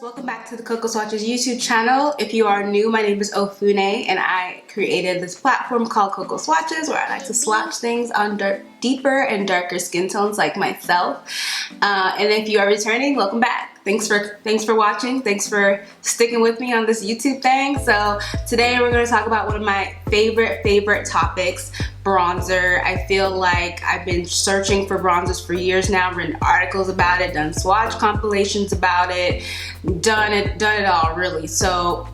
Welcome back to the Coco Swatches YouTube channel. If you are new, my name is Ofune and I created this platform called Coco Swatches where I like to swatch things on deeper and darker skin tones like myself. And if you are returning, welcome back. Thanks for watching. Thanks for sticking with me on this YouTube thing. So today we're going to talk about one of my favorite topics, bronzer. I feel like I've been searching for bronzers for years now, written articles about it, done swatch compilations about it, done it all really. So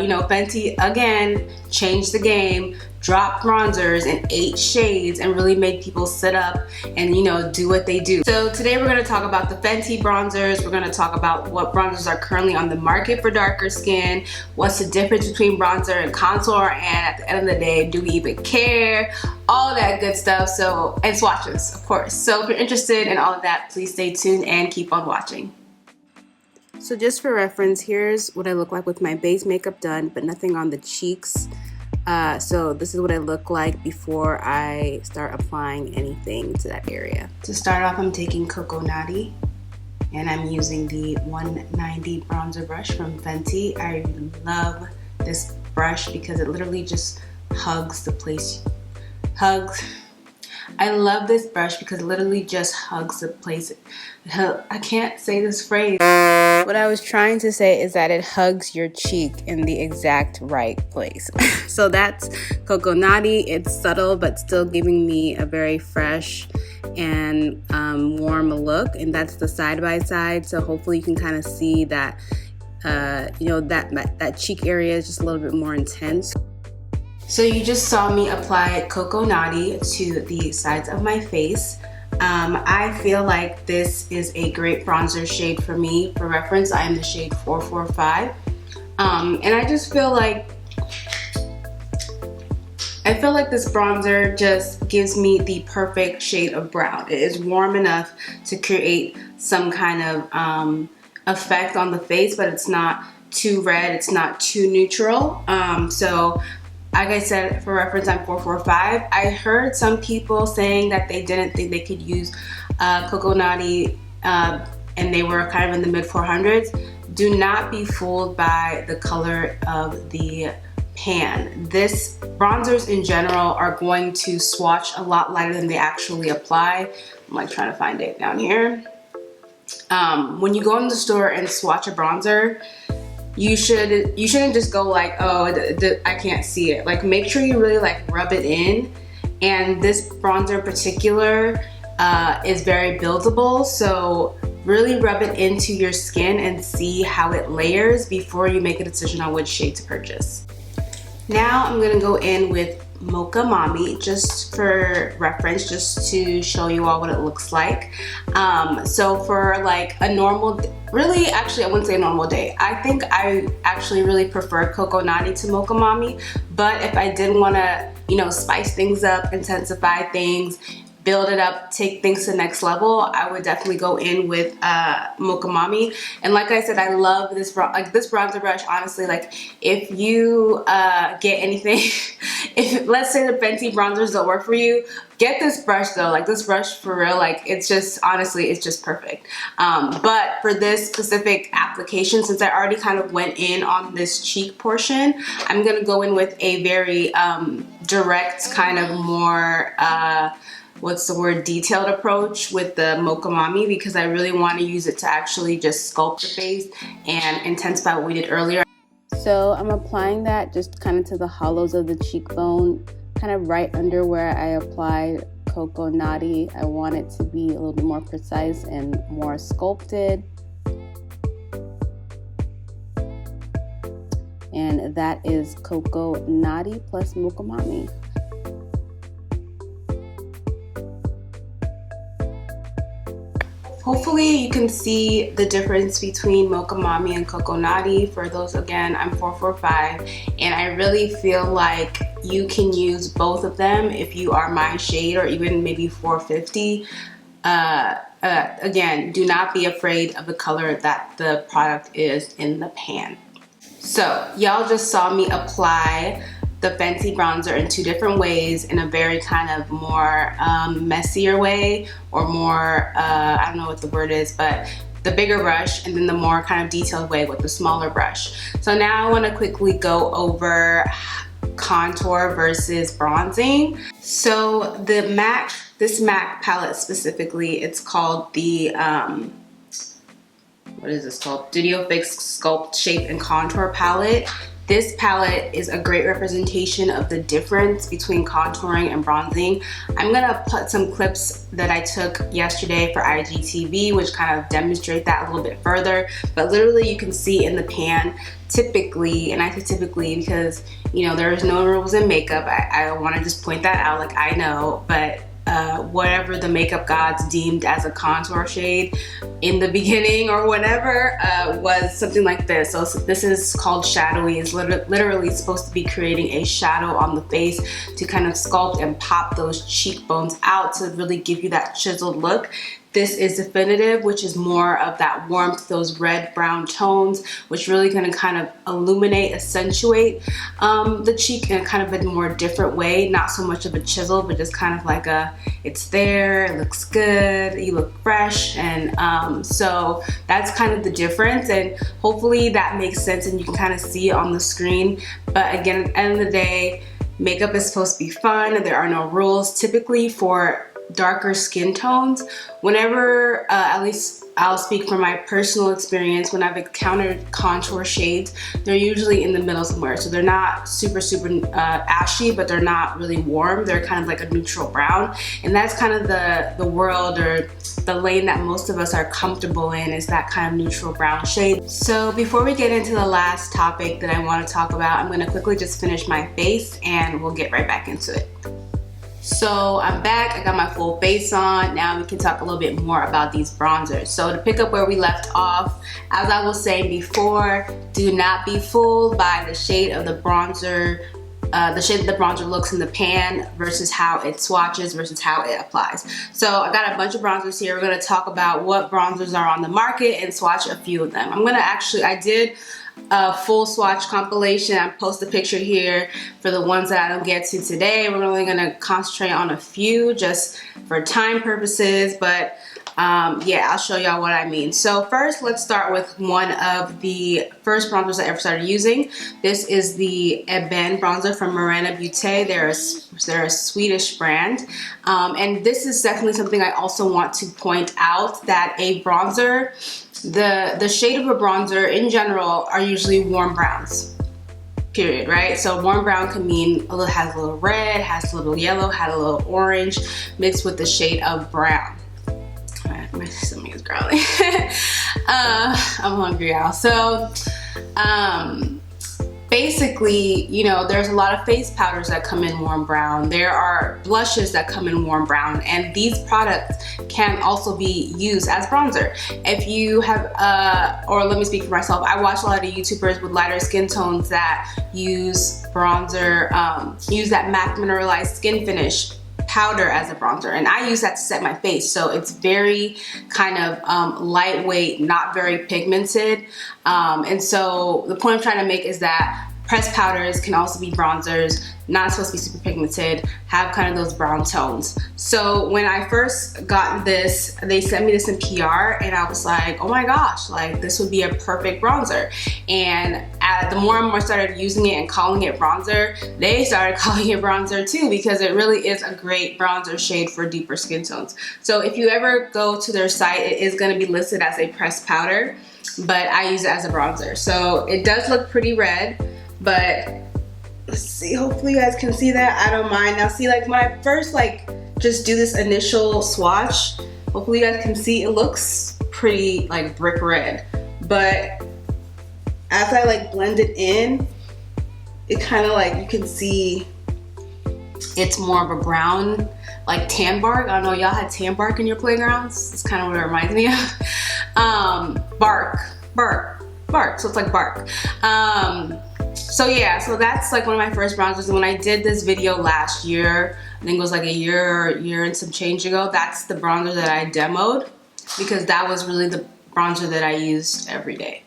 you know, Fenty again changed the game, dropped bronzers in 8 shades and really made people sit up and, you know, do what they do. So today we're going to talk about the Fenty bronzers. We're going to talk about what bronzers are currently on the market for darker skin, what's the difference between bronzer and contour, and at the end of the day, do we even care? All that good stuff. So, and swatches, of course. So if you're interested in all of that, please stay tuned and keep on watching. So just for reference, here's what I look like with my base makeup done, but nothing on the cheeks. So this is what I look like before I start applying anything to that area. To start off, I'm taking Coco Naughty and I'm using the 190 bronzer brush from Fenty. I love this brush because it literally just hugs the place. I love this brush because it literally just hugs the place. I can't say this phrase. What I was trying to say is that it hugs your cheek in the exact right place. So that's Coco Naughty. It's subtle but still giving me a very fresh and warm look, and that's the side by side. So hopefully you can kind of see that you know, that cheek area is just a little bit more intense. So you just saw me apply Coco Naughty to the sides of my face. I feel like this is a great bronzer shade for me. For reference, I am the shade 445. And I just feel like this bronzer just gives me the perfect shade of brown. It is warm enough to create some kind of effect on the face, but it's not too red, it's not too neutral. So like I said, for reference, I'm 445. I heard some people saying that they didn't think they could use Coco Naughty and they were kind of in the mid 400s. Do not be fooled by the color of the pan. This bronzers in general are going to swatch a lot lighter than they actually apply. I'm like trying to find it down here. When you go in the store and swatch a bronzer, you shouldn't just go like, oh, I can't see it. Like, make sure you really like rub it in. And this bronzer in particular is very buildable, so really rub it into your skin and see how it layers before you make a decision on which shade to purchase. Now I'm gonna go in with Mocha Mommy, just for reference, just to show you all what it looks like. So for like a normal, really, actually I wouldn't say a normal day. I think I actually really prefer Coco Naughty to Mocha Mommy, but if I did want to, you know, spice things up, intensify things, build it up, take things to the next level, I would definitely go in with Mocha Mommy. And like I said, I love this this bronzer brush. Honestly, like if you get anything, if let's say the Fenty bronzers don't work for you, get this brush though. Like this brush for real, like it's just, honestly, it's just perfect. But for this specific application, since I already kind of went in on this cheek portion, I'm gonna go in with a very direct, kind of more what's the word, detailed approach with the Mocha Mommy, because I really want to use it to actually just sculpt the face and intensify what we did earlier. So I'm applying that just kind of to the hollows of the cheekbone, kind of right under where I applied Coco Naughty. I want it to be a little bit more precise and more sculpted. And that is Coco Naughty plus Mocha Mommy. Hopefully you can see the difference between Mocha Mommy and Coco Naughty. For those, again, I'm 445, and I really feel like you can use both of them if you are my shade, or even maybe 450. Again, do not be afraid of the color that the product is in the pan. So y'all just saw me apply the Fenty bronzer in 2 different ways, in a very kind of more messier way, or more, I don't know what the word is, but the bigger brush, and then the more kind of detailed way with the smaller brush. So now I want to quickly go over contour versus bronzing. So this MAC palette specifically, it's called the what is this called? Studio Fix Sculpt, Shape, and Contour palette. This palette is a great representation of the difference between contouring and bronzing. I'm gonna put some clips that I took yesterday for IGTV, which kind of demonstrate that a little bit further. But literally you can see in the pan, typically, and I say typically because, you know, there is no rules in makeup. I wanna just point that out, like I know, but whatever the makeup gods deemed as a contour shade in the beginning or whatever was something like this. So this is called shadowy. It's literally supposed to be creating a shadow on the face to kind of sculpt and pop those cheekbones out to really give you that chiseled look. This is definitive, which is more of that warmth, those red brown tones, which really gonna kind of illuminate, accentuate the cheek in a kind of a more different way. Not so much of a chisel, but just kind of like a, it's there, it looks good, you look fresh. And so that's kind of the difference. And hopefully that makes sense and you can kind of see it on the screen. But again, at the end of the day, makeup is supposed to be fun. There are no rules. Typically for darker skin tones, whenever, at least I'll speak from my personal experience, when I've encountered contour shades, they're usually in the middle somewhere. So they're not super ashy, but they're not really warm. They're kind of like a neutral brown. And that's kind of the world or the lane that most of us are comfortable in, is that kind of neutral brown shade. So before we get into the last topic that I want to talk about, I'm going to quickly just finish my face and we'll get right back into it. So I'm back, I got my full face on. Now we can talk a little bit more about these bronzers. So to pick up where we left off, as I was saying before, do not be fooled by the shade of the bronzer, the shade that the bronzer looks in the pan versus how it swatches versus how it applies. So I got a bunch of bronzers here. We're gonna talk about what bronzers are on the market and swatch a few of them. I did a full swatch compilation. I post a picture here for the ones that I don't get to today. We're only gonna concentrate on a few just for time purposes, but yeah, I'll show y'all what I mean. So first, let's start with one of the first bronzers I ever started using. This is the Eben bronzer from Marina Beauté. They're a Swedish brand. And this is definitely something I also want to point out, that a bronzer, the shade of a bronzer in general are usually warm browns, period, right? So warm brown can mean has a little red, has a little yellow, has a little orange mixed with the shade of brown. My stomach is growling. I'm hungry, y'all. So basically, you know, there's a lot of face powders that come in warm brown. There are blushes that come in warm brown, and these products can also be used as bronzer. If you have, or let me speak for myself, I watch a lot of YouTubers with lighter skin tones that use bronzer, use that MAC Mineralize Skinfinish powder as a bronzer, and I use that to set my face. So it's very kind of lightweight, not very pigmented. And so the point I'm trying to make is that pressed powders can also be bronzers, not supposed to be super pigmented, have kind of those brown tones. So when I first got this, they sent me this in PR, and I was like, oh my gosh, like this would be a perfect bronzer. And the more and more started using it and calling it bronzer, they started calling it bronzer too, because it really is a great bronzer shade for deeper skin tones. So if you ever go to their site, it is going to be listed as a pressed powder, but I use it as a bronzer. So it does look pretty red, but let's see, hopefully you guys can see that. I don't mind. Now see, like when I first just do this initial swatch, hopefully you guys can see it looks pretty like brick red, but as I blend it in, it kind of you can see it's more of a brown, like tan bark. I don't know, y'all had tan bark in your playgrounds? It's kind of what it reminds me of. Bark, so it's like bark. So yeah, so that's like one of my first bronzers. And when I did this video last year, I think it was like a year and some change ago, that's the bronzer that I demoed, because that was really the bronzer that I used every day.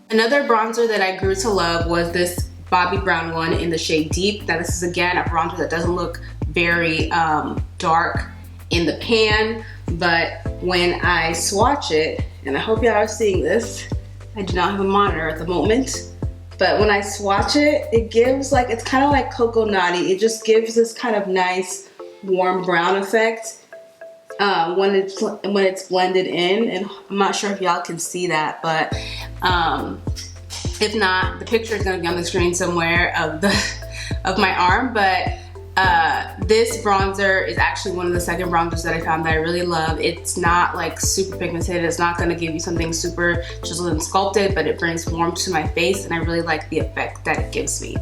Another bronzer that I grew to love was this Bobbi Brown one in the shade Deep. Now this is again a bronzer that doesn't look very dark in the pan, but when I swatch it, and I hope y'all are seeing this. I do not have a monitor at the moment, but when I swatch it, it gives like, it's kind of like cocoa nutty. It just gives this kind of nice warm brown effect when it's blended in, and I'm not sure if y'all can see that, but if not, the picture is gonna be on the screen somewhere of my arm. But this bronzer is actually one of the second bronzers that I found that I really love. It's not like super pigmented. It's not gonna give you something super chiseled and sculpted, but it brings warmth to my face, and I really like the effect that it gives me.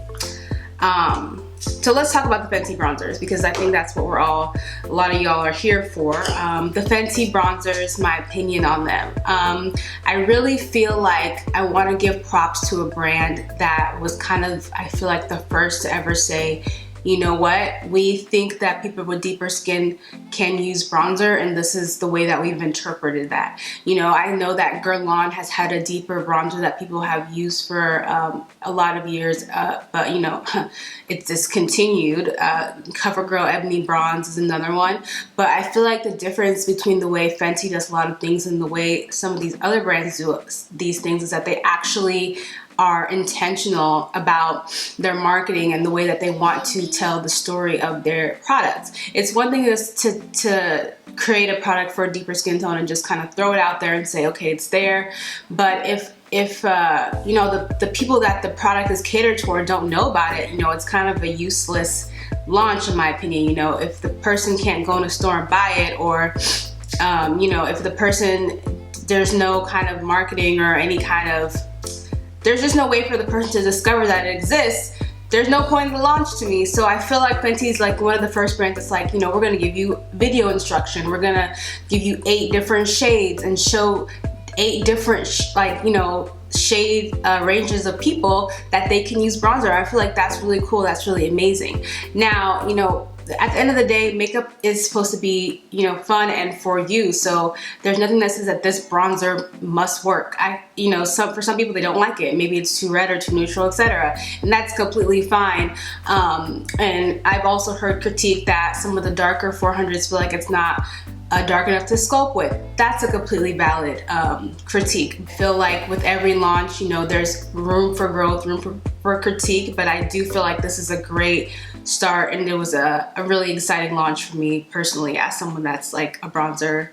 So let's talk about the Fenty bronzers, because I think that's what a lot of y'all are here for. The Fenty bronzers, my opinion on them. I really feel like I want to give props to a brand that was kind of, I feel like, the first to ever say, you know what, we think that people with deeper skin can use bronzer, and this is the way that we've interpreted that. You know, I know that Guerlain has had a deeper bronzer that people have used for a lot of years, but you know, it's discontinued. CoverGirl Ebony Bronze is another one, but I feel like the difference between the way Fenty does a lot of things and the way some of these other brands do these things is that they actually are intentional about their marketing and the way that they want to tell the story of their products. It's one thing is to create a product for a deeper skin tone and just kind of throw it out there and say, okay, it's there. But if you know, the people that the product is catered toward don't know about it, you know, it's kind of a useless launch, in my opinion. You know, if the person can't go in a store and buy it, or you know, if the person, there's no kind of marketing or any kind of, there's just no way for the person to discover that it exists, there's no point in the launch to me. So I feel like Fenty is like one of the first brands that's like, you know, we're gonna give you video instruction, we're gonna give you 8 different shades and show 8 different like, you know, shade ranges of people that they can use bronzer. I feel like that's really cool, that's really amazing. Now, you know, at the end of the day, makeup is supposed to be, you know, fun and for you. So there's nothing that says that this bronzer must work. You know, for some people they don't like it. Maybe it's too red or too neutral, etc. And that's completely fine. And I've also heard critique that some of the darker 400s feel like it's not dark enough to sculpt with. That's a completely valid critique. I feel like with every launch, you know, there's room for growth, room for critique, but I do feel like this is a great start, and it was a really exciting launch for me personally, as someone that's like a bronzer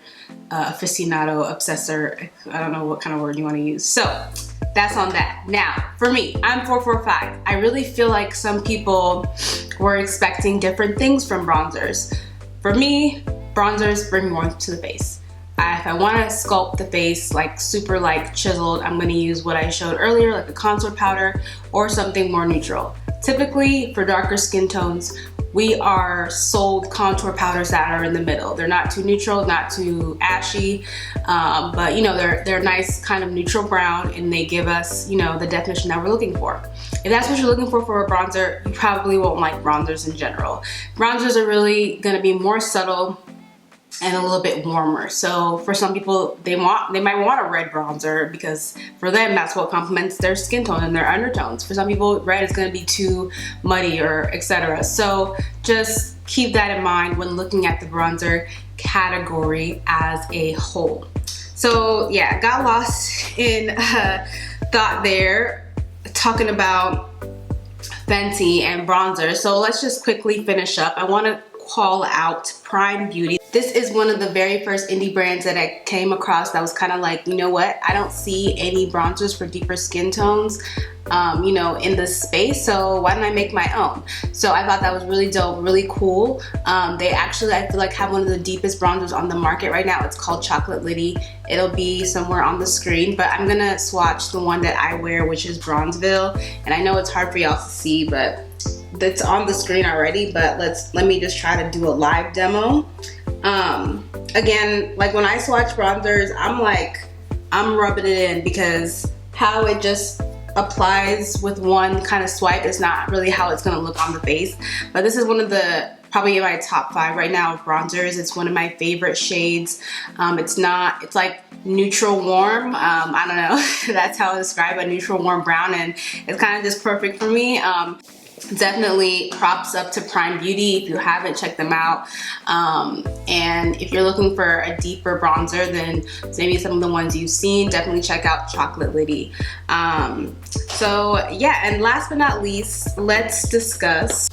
aficionado, obsessor, I don't know what kind of word you want to use. So that's on that. Now, for me, I'm 445. I really feel like some people were expecting different things from bronzers. For me, bronzers bring warmth to the face. If I want to sculpt the face like super like chiseled, I'm going to use what I showed earlier, like a contour powder or something more neutral. Typically for darker skin tones, we are sold contour powders that are in the middle. They're not too neutral, not too ashy, but you know, they're nice kind of neutral brown, and they give us, you know, the definition that we're looking for. If that's what you're looking for a bronzer, you probably won't like bronzers in general. Bronzers are really going to be more subtle and a little bit warmer. So for some people, they might want a red bronzer because for them that's what complements their skin tone and their undertones. For some people, red is going to be too muddy or etc. So just keep that in mind when looking at the bronzer category as a whole. So yeah, got lost in thought there talking about Fenty and bronzer. So let's just quickly finish up. I want to call out Prime Beauty. This is one of the very first indie brands that I came across that was kind of like, you know what, I don't see any bronzers for deeper skin tones, you know, in this space, so why don't I make my own? So I thought that was really dope, really cool. They actually, I feel like, have one of the deepest bronzers on the market right now. It's called Chocolate Liddy. It'll be somewhere on the screen, but I'm gonna swatch the one that I wear, which is Bronzeville, and I know it's hard for y'all to see, but it's on the screen already, but let me just try to do a live demo. Again, like when I swatch bronzers, I'm rubbing it in, because how it just applies with one kind of swipe is not really how it's gonna look on the face. But this is one of the, probably in my top 5 right now of bronzers. It's one of my favorite shades. It's like neutral warm. I don't know, that's how I describe a neutral warm brown, and it's kind of just perfect for me. Definitely props up to Prime Beauty. If you haven't, checked them out. And if you're looking for a deeper bronzer than maybe some of the ones you've seen, definitely check out Chocolate Liddy. So yeah, and last but not least, let's discuss.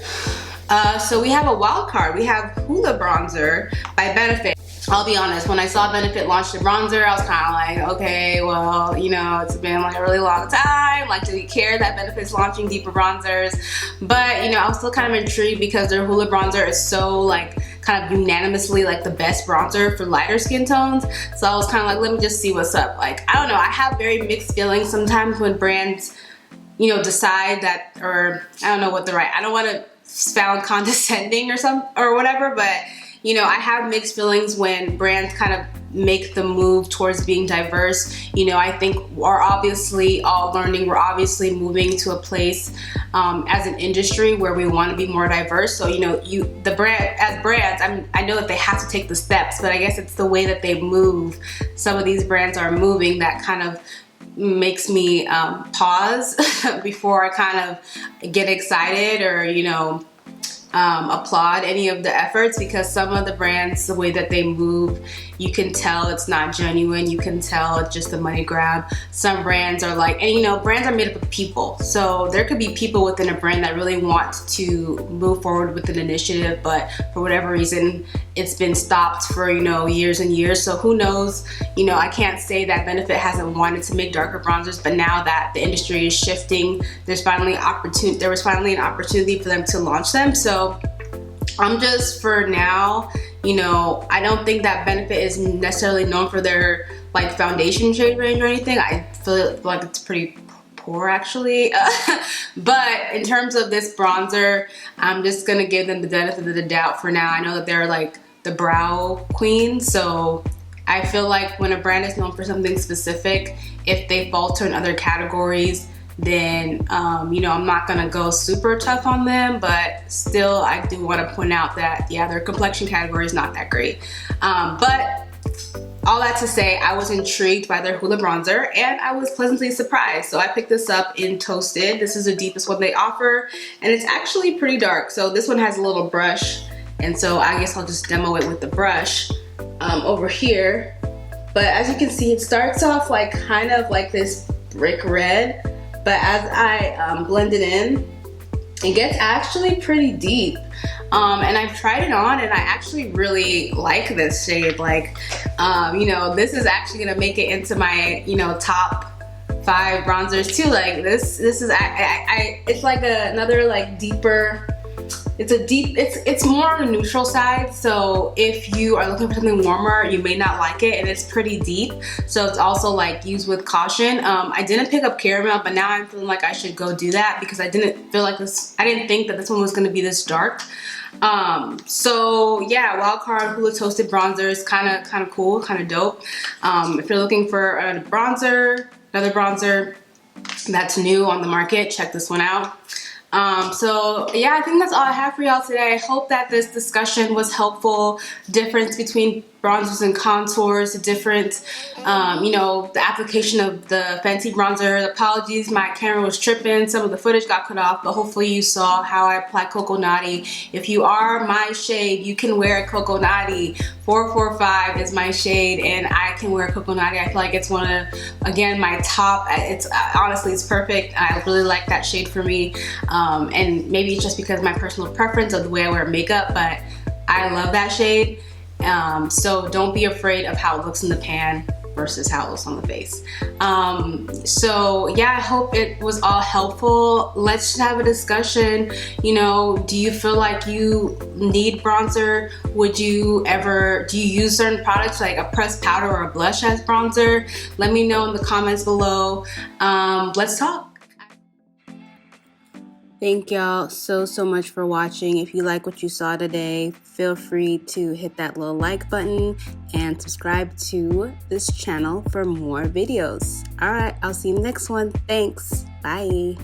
So we have a wild card. We have Hoola bronzer by Benefit. I'll be honest, when I saw Benefit launch the bronzer, I was kind of like, okay, well, you know, it's been like a really long time. Like, do we care that Benefit's launching deeper bronzers? But, you know, I was still kind of intrigued because their Hoola bronzer is so like kind of unanimously like the best bronzer for lighter skin tones. So I was kind of like, let me just see what's up. Like, I don't know, I have very mixed feelings sometimes when brands, you know, decide that, or I don't know what the right, I don't want to sound condescending or whatever, but you know, I have mixed feelings when brands kind of make the move towards being diverse. You know, I think we're obviously all learning, we're obviously moving to a place as an industry where we want to be more diverse. So, you know, as brands, I know that they have to take the steps, but I guess it's the way that they move. Some of these brands are moving that kind of makes me pause before I kind of get excited or, you know, applaud any of the efforts, because some of the brands, the way that they move, you can tell it's not genuine. You can tell it's just a money grab. Some brands are like, and you know, brands are made up of people. So there could be people within a brand that really want to move forward with an initiative, but for whatever reason, it's been stopped for, you know, years and years. So who knows, you know, I can't say that Benefit hasn't wanted to make darker bronzers, but now that the industry is shifting, there was finally an opportunity for them to launch them. So I'm just, for now, you know, I don't think that Benefit is necessarily known for their like foundation shade range or anything. I feel like it's pretty poor actually. But in terms of this bronzer, I'm just gonna give them the benefit of the doubt for now. I know that they're like the brow queen, so I feel like when a brand is known for something specific, if they falter in other categories, then you know, I'm not gonna go super tough on them, but still I do want to point out that yeah, their complexion category is not that great. But all that to say, I was intrigued by their Hoola bronzer and I was pleasantly surprised. So I picked this up in Toasted. This is the deepest one they offer and it's actually pretty dark. So this one has a little brush, and so I guess I'll just demo it with the brush over here. But as you can see, it starts off like kind of like this brick red, but as I blend it in, it gets actually pretty deep. And I've tried it on and I actually really like this shade. Like, you know, this is actually gonna make it into my, you know, top 5 bronzers too. Like this is, it's like another like deeper, it's more on the neutral side. So if you are looking for something warmer, you may not like it, and it's pretty deep. So it's also like used with caution. I didn't pick up caramel, but now I'm feeling like I should go do that because I didn't think that this one was gonna be this dark. So yeah, Wildcard Hoola Toasted bronzer is kind of cool, kind of dope. If you're looking for another bronzer that's new on the market, check this one out. So yeah, I think that's all I have for y'all today. I hope that this discussion was helpful. Difference between bronzers and contours, the different, you know, the application of the Fenty bronzer. Apologies, my camera was tripping. Some of the footage got cut off, but hopefully you saw how I apply Coco Naughty. If you are my shade, you can wear Coco Naughty. 445 is my shade, and I can wear Coco Naughty. I feel like it's one of, again, my top. It's honestly, it's perfect. I really like that shade for me. And maybe it's just because of my personal preference of the way I wear makeup, but I love that shade. So don't be afraid of how it looks in the pan versus how it looks on the face. So yeah, I hope it was all helpful. Let's just have a discussion. You know, do you feel like you need bronzer? Do you use certain products like a pressed powder or a blush as bronzer? Let me know in the comments below. Let's talk. Thank y'all so much for watching. If you like what you saw today, feel free to hit that little like button and subscribe to this channel for more videos. All right, I'll see you in the next one. Thanks. Bye.